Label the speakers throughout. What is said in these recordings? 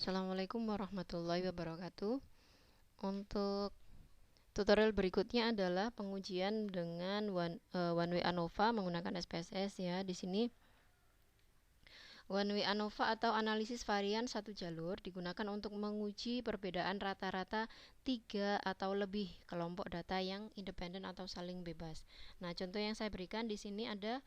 Speaker 1: Assalamualaikum warahmatullahi wabarakatuh. Untuk tutorial berikutnya adalah pengujian dengan one way ANOVA menggunakan SPSS ya. Di sini one way ANOVA atau analisis varian satu jalur digunakan untuk menguji perbedaan rata-rata 3 atau lebih kelompok data yang independen atau saling bebas. Nah, contoh yang saya berikan di sini ada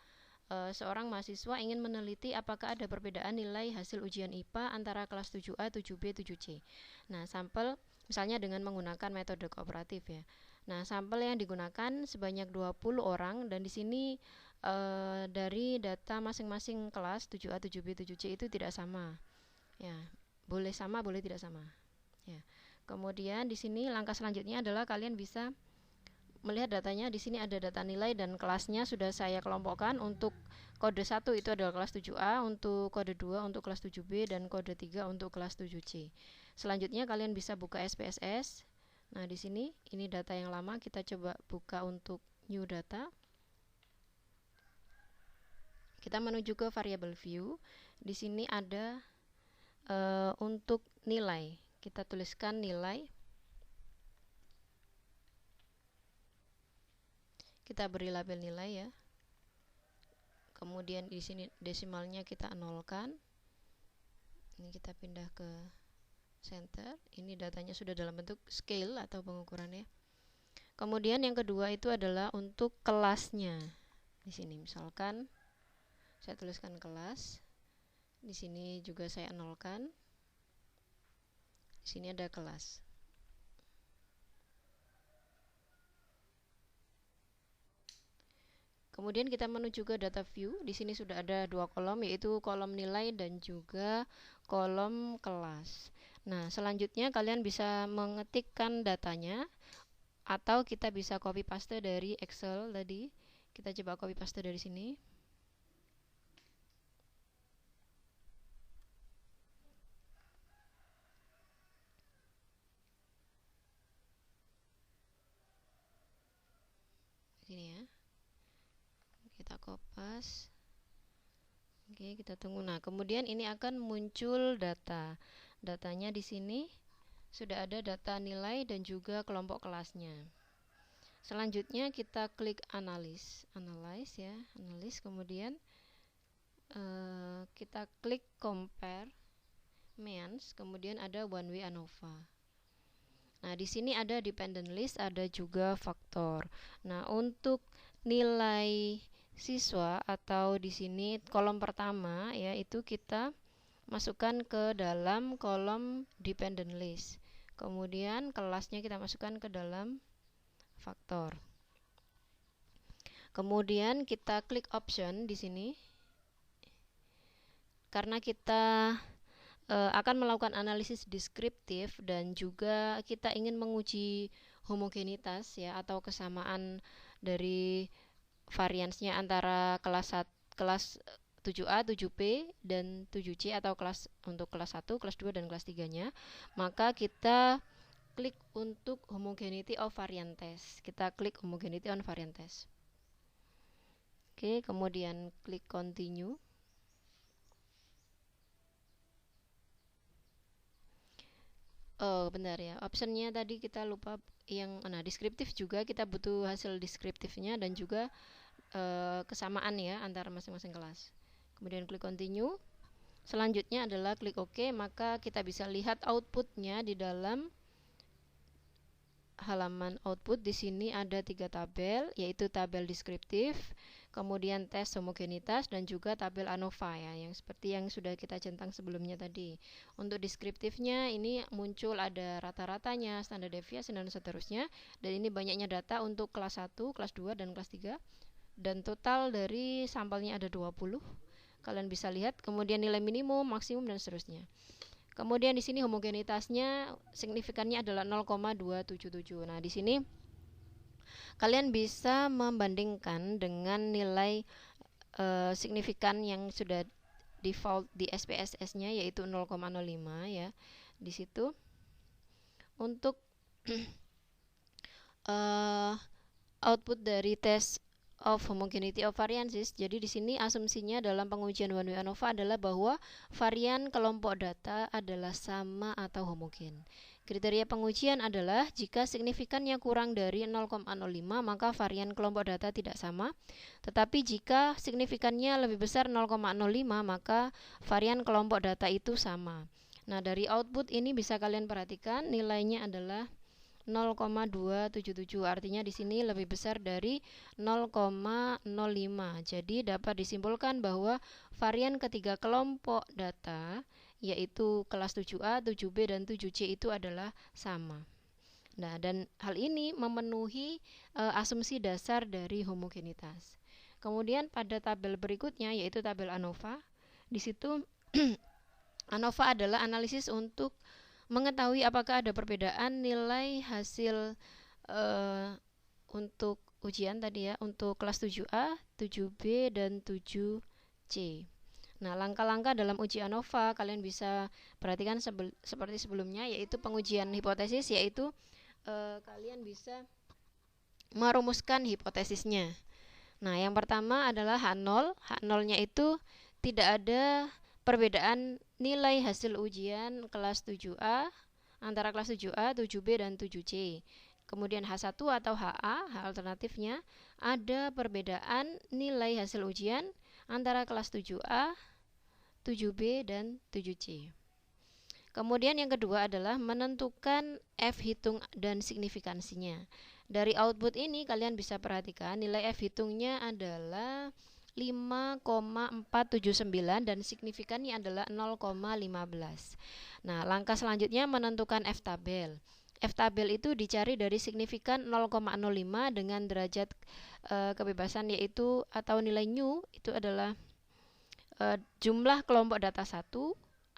Speaker 1: seorang mahasiswa ingin meneliti apakah ada perbedaan nilai hasil ujian IPA antara kelas 7A, 7B, 7C. Nah, sampel misalnya dengan menggunakan metode kooperatif ya. Nah, sampel yang digunakan sebanyak 20 orang dan di sini dari data masing-masing kelas 7A, 7B, 7C itu tidak sama. Ya, boleh sama, boleh tidak sama. Ya. Kemudian di sini langkah selanjutnya adalah kalian bisa melihat datanya. Di sini ada data nilai dan kelasnya sudah saya kelompokkan. Untuk kode 1 itu adalah kelas 7A, untuk kode 2 untuk kelas 7B, dan kode 3 untuk kelas 7C. Selanjutnya kalian bisa buka SPSS. Nah, di sini ini data yang lama, kita coba buka untuk new data. Kita menuju ke variable view. Di sini ada untuk nilai. Kita tuliskan nilai. Kita beri label nilai ya. Kemudian di sini desimalnya kita nolkan. Ini kita pindah ke center. Ini datanya sudah dalam bentuk scale atau pengukurannya. Kemudian yang kedua itu adalah untuk kelasnya. Di sini misalkan saya tuliskan kelas. Di sini juga saya nolkan. Di sini ada kelas. Kemudian kita menuju ke data view. Di sini sudah ada dua kolom, yaitu kolom nilai dan juga kolom kelas. Nah, selanjutnya kalian bisa mengetikkan datanya atau kita bisa copy paste dari Excel tadi. Kita coba copy paste dari sini. Sini ya. Kita kopas. Oke, kita tunggu. Nah, kemudian ini akan muncul data. Datanya di sini sudah ada data nilai dan juga kelompok kelasnya. Selanjutnya kita klik analyze ya, analyze. Kemudian kita klik compare means, kemudian ada one way ANOVA. Nah, di sini ada dependent list, ada juga faktor. Nah, untuk nilai siswa atau di sini kolom pertama ya, itu kita masukkan ke dalam kolom dependent list. Kemudian kelasnya kita masukkan ke dalam faktor. Kemudian kita klik option di sini. Karena kita akan melakukan analisis deskriptif dan juga kita ingin menguji homogenitas ya atau kesamaan dari variansnya antara kelas 7A, 7B dan 7C atau kelas untuk kelas 1, kelas 2 dan kelas 3-nya, maka kita klik untuk homogeneity of variant test. Kita klik homogeneity on variant test. Oke, kemudian klik continue. Oh, benar ya. Optionnya tadi kita lupa yang deskriptif juga kita butuh hasil deskriptifnya dan juga kesamaan ya antara masing-masing kelas. Kemudian klik continue. Selanjutnya adalah klik OK, maka kita bisa lihat outputnya di dalam halaman output. Di sini ada 3 tabel, yaitu tabel deskriptif, kemudian tes homogenitas dan juga tabel ANOVA ya, yang seperti yang sudah kita centang sebelumnya tadi. Untuk deskriptifnya ini muncul ada rata-ratanya, standar deviasi dan seterusnya, dan ini banyaknya data untuk kelas 1, kelas 2 dan kelas 3, dan total dari sampelnya ada 20. Kalian bisa lihat, kemudian nilai minimum, maksimum dan seterusnya. Kemudian di sini homogenitasnya signifikannya adalah 0,277. Nah, di sini kalian bisa membandingkan dengan nilai signifikan yang sudah default di SPSS-nya yaitu 0,05 ya. Di situ untuk output dari tes of homogeneity of variances. Jadi di sini asumsinya dalam pengujian one way ANOVA adalah bahwa varian kelompok data adalah sama atau homogen. Kriteria pengujian adalah jika signifikannya kurang dari 0,05 maka varian kelompok data tidak sama. Tetapi jika signifikannya lebih besar 0,05 maka varian kelompok data itu sama. Nah, dari output ini bisa kalian perhatikan nilainya adalah 0,277, artinya di sini lebih besar dari 0,05. Jadi dapat disimpulkan bahwa varian ketiga kelompok data yaitu kelas 7A, 7B dan 7C itu adalah sama. Nah, dan hal ini memenuhi asumsi dasar dari homogenitas. Kemudian pada tabel berikutnya yaitu tabel ANOVA. Di situ ANOVA adalah analisis untuk mengetahui apakah ada perbedaan nilai hasil untuk ujian tadi ya, untuk kelas 7A, 7B, dan 7C. Nah, langkah-langkah dalam uji ANOVA kalian bisa perhatikan seperti sebelumnya, yaitu pengujian hipotesis, yaitu kalian bisa merumuskan hipotesisnya. Nah, yang pertama adalah H0. H0-nya itu tidak ada perbedaan nilai hasil ujian kelas 7A antara kelas 7A, 7B, dan 7C. Kemudian H1 atau HA, H alternatifnya, ada perbedaan nilai hasil ujian antara kelas 7A, 7B, dan 7C. Kemudian yang kedua adalah menentukan F hitung dan signifikansinya. Dari output ini kalian bisa perhatikan nilai F hitungnya adalah 5,479 dan signifikannya adalah 0,15. Nah, langkah selanjutnya menentukan F tabel. F tabel itu dicari dari signifikan 0,05 dengan derajat kebebasan yaitu atau nilai nu itu adalah jumlah kelompok data 1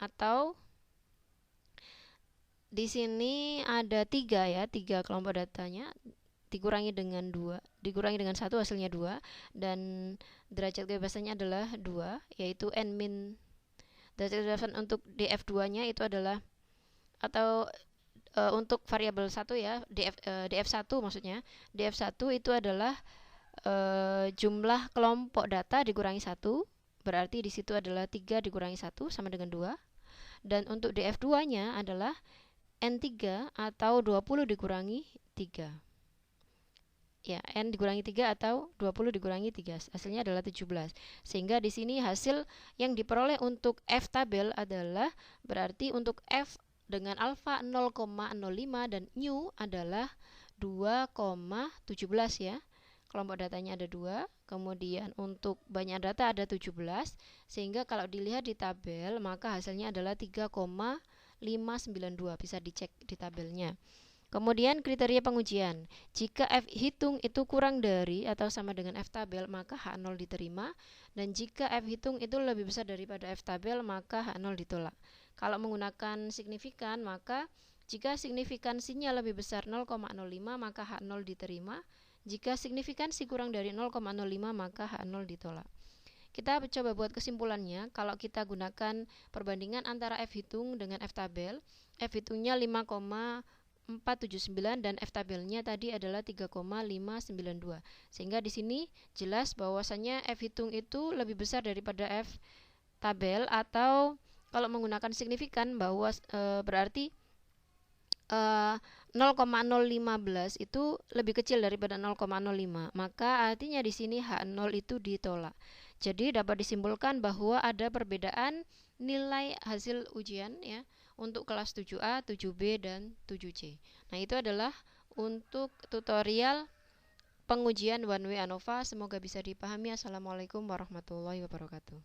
Speaker 1: atau di sini ada 3 ya, 3 kelompok datanya dikurangi dengan 1 hasilnya 2 dan derajat kebebasannya adalah 2 yaitu n min derajat kebebasan untuk df2-nya itu adalah atau untuk variabel 1 ya, df1 maksudnya. Df1 itu adalah jumlah kelompok data dikurangi 1, berarti di situ adalah 3 dikurangi 1 sama dengan 2. Dan untuk df2-nya adalah n3 atau 20 dikurangi 3. Ya, n dikurangi 3 atau 20 dikurangi 3. Hasilnya adalah 17. Sehingga di sini hasil yang diperoleh untuk F tabel adalah berarti untuk F dengan alfa 0,05 dan nu adalah 2,17 ya. Kelompok datanya ada 2. Kemudian untuk banyak data ada 17. Sehingga kalau dilihat di tabel maka hasilnya adalah 3,592. Bisa dicek di tabelnya. Kemudian kriteria pengujian. Jika F hitung itu kurang dari atau sama dengan F tabel, maka H0 diterima. Dan jika F hitung itu lebih besar daripada F tabel, maka H0 ditolak. Kalau menggunakan signifikan, maka jika signifikansinya lebih besar 0,05, maka H0 diterima. Jika signifikansi kurang dari 0,05, maka H0 ditolak. Kita coba buat kesimpulannya. Kalau kita gunakan perbandingan antara F hitung dengan F tabel, F hitungnya 5,479 dan F tabelnya tadi adalah 3,592. Sehingga di sini jelas bahwasannya F hitung itu lebih besar daripada F tabel, atau kalau menggunakan signifikan bahwa berarti 0,015 itu lebih kecil daripada 0,05. Maka artinya di sini H0 itu ditolak. Jadi dapat disimpulkan bahwa ada perbedaan nilai hasil ujian ya untuk kelas 7A, 7B, dan 7C. Nah, itu adalah untuk tutorial pengujian one way ANOVA. Semoga bisa dipahami. Assalamualaikum warahmatullahi wabarakatuh.